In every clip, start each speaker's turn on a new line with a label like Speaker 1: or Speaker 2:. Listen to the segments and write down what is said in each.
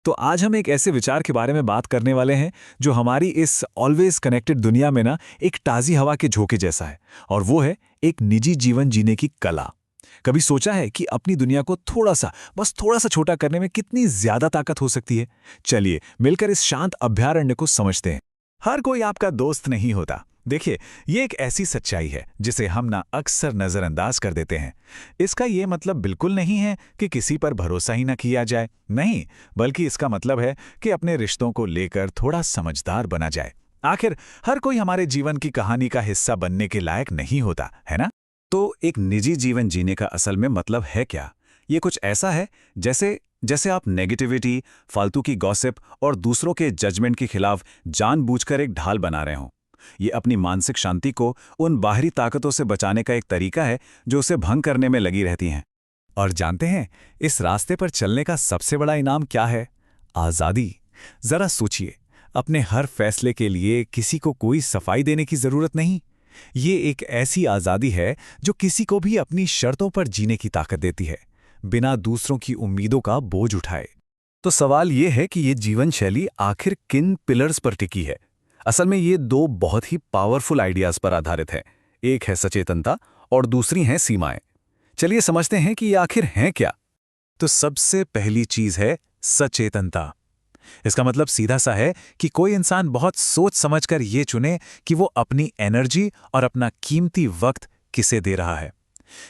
Speaker 1: तो आज हम एक ऐसे विचार के बारे में बात करने वाले हैं जो हमारी इस ऑलवेज कनेक्टेड दुनिया में ना एक ताज़ी हवा के झोंके जैसा है। और वो है एक निजी जीवन जीने की कला। कभी सोचा है कि अपनी दुनिया को थोड़ा सा, बस थोड़ा सा छोटा करने में कितनी ज्यादा ताकत हो सकती है? चलिए मिलकर इस शांत अभयारण्य को समझते हैं। हर कोई आपका दोस्त नहीं होता। देखिए, ये एक ऐसी सच्चाई है जिसे हम ना अक्सर नजरअंदाज कर देते हैं। इसका ये मतलब बिल्कुल नहीं है कि किसी पर भरोसा ही ना किया जाए, नहीं, बल्कि इसका मतलब है कि अपने रिश्तों को लेकर थोड़ा समझदार बना जाए। आखिर हर कोई हमारे जीवन की कहानी का हिस्सा बनने के लायक नहीं होता, है ना? तो एक निजी जीवन जीने का असल में मतलब है क्या? ये कुछ ऐसा है जैसे जैसे आप नेगेटिविटी, फालतू की गॉसिप और दूसरों के जजमेंट के खिलाफ जानबूझकर एक ढाल बना रहे हों। ये अपनी मानसिक शांति को उन बाहरी ताकतों से बचाने का एक तरीका है जो उसे भंग करने में लगी रहती हैं। और जानते हैं, इस रास्ते पर चलने का सबसे बड़ा इनाम क्या है? आज़ादी। जरा सोचिए, अपने हर फैसले के लिए किसी को कोई सफाई देने की जरूरत नहीं। ये एक ऐसी आज़ादी है जो किसी को भी अपनी शर्तों पर जीने की ताकत देती है, बिना दूसरों की उम्मीदों का बोझ उठाए। तो सवाल ये है कि ये जीवन शैली आखिर किन पिलर्स पर टिकी है? असल में ये दो बहुत ही पावरफुल आइडियाज पर आधारित है। एक है सचेतनता और दूसरी है सीमाएं। चलिए समझते हैं कि ये आखिर हैं क्या। तो सबसे पहली चीज है सचेतनता। इसका मतलब सीधा सा है कि कोई इंसान बहुत सोच समझकर ये चुने कि वो अपनी एनर्जी और अपना कीमती वक्त किसे दे रहा है।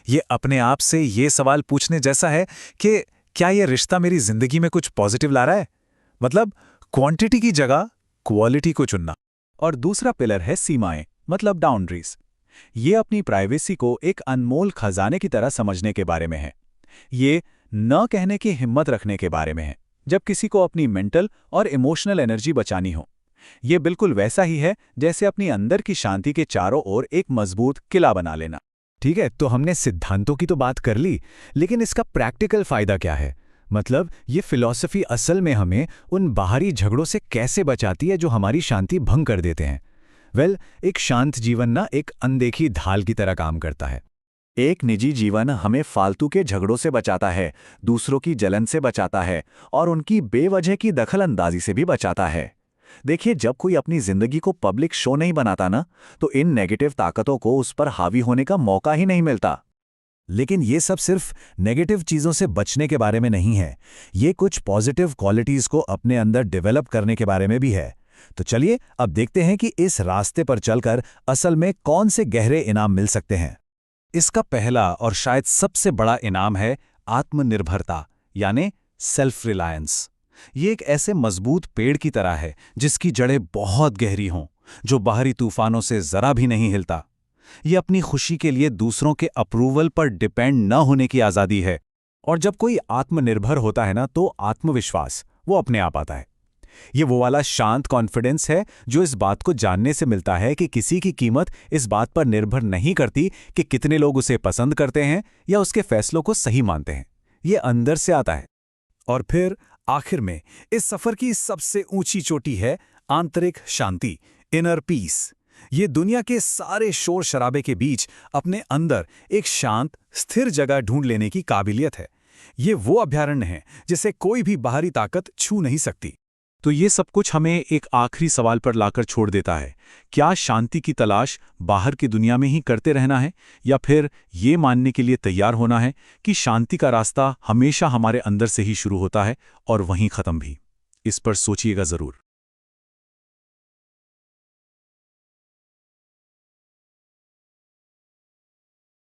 Speaker 1: ये अपने आप से ये सवाल पूछने जैसा है कि क्या ये रिश्ता मेरी जिंदगी में कुछ पॉजिटिव ला रहा है? मतलब क्वांटिटी की जगह क्वालिटी को चुनना। और दूसरा पिलर है सीमाएं, मतलब बाउंड्रीज। ये अपनी प्राइवेसी को एक अनमोल खजाने की तरह समझने के बारे में है। ये न कहने की हिम्मत रखने के बारे में है जब किसी को अपनी मेंटल और इमोशनल एनर्जी बचानी हो। ये बिल्कुल वैसा ही है जैसे अपनी अंदर की शांति के चारों ओर एक मजबूत किला बना लेना। ठीक है, तो हमने सिद्धांतों की तो बात कर ली, लेकिन इसका प्रैक्टिकल फायदा क्या है? मतलब ये फिलॉसफी असल में हमें उन बाहरी झगड़ों से कैसे बचाती है जो हमारी शांति भंग कर देते हैं? एक शांत जीवन ना एक अनदेखी ढाल की तरह काम करता है। एक निजी जीवन हमें फालतू के झगड़ों से बचाता है, दूसरों की जलन से बचाता है और उनकी बेवजह की दखलंदाजी से भी बचाता है। देखिए, जब कोई अपनी जिंदगी को पब्लिक शो नहीं बनाता ना, तो इन नेगेटिव ताकतों को उस पर हावी होने का मौका ही नहीं मिलता। लेकिन ये सब सिर्फ नेगेटिव चीजों से बचने के बारे में नहीं है, ये कुछ पॉजिटिव क्वालिटीज को अपने अंदर डेवलप करने के बारे में भी है। तो चलिए अब देखते हैं कि इस रास्ते पर चलकर असल में कौन से गहरे इनाम मिल सकते हैं। इसका पहला और शायद सबसे बड़ा इनाम है आत्मनिर्भरता, यानी सेल्फ रिलायंस। ये एक ऐसे मजबूत पेड़ की तरह है जिसकी जड़ें बहुत गहरी हों, जो बाहरी तूफानों से जरा भी नहीं हिलता। ये अपनी खुशी के लिए दूसरों के अप्रूवल पर डिपेंड न होने की आज़ादी है। और जब कोई आत्मनिर्भर होता है ना, तो आत्मविश्वास वो अपने आप आता है। ये वो वाला शांत कॉन्फिडेंस है जो इस बात को जानने से मिलता है कि किसी की कीमत इस बात पर निर्भर नहीं करती कि कितने लोग उसे पसंद करते हैं या उसके फैसलों को सही मानते हैं। ये अंदर से आता है। और फिर आखिर में इस सफर की सबसे ऊंची चोटी है आंतरिक शांति, इनर पीस। ये दुनिया के सारे शोर शराबे के बीच अपने अंदर एक शांत, स्थिर जगह ढूंढ लेने की काबिलियत है। ये वो अभयारण्य है जिसे कोई भी बाहरी ताकत छू नहीं सकती। तो ये सब कुछ हमें एक आखिरी सवाल पर लाकर छोड़ देता है। क्या शांति की तलाश बाहर की दुनिया में ही करते रहना है, या फिर ये मानने के लिए तैयार होना है कि शांति का रास्ता हमेशा हमारे अंदर से ही शुरू होता है और वहीं खत्म भी? इस पर सोचिएगा जरूर।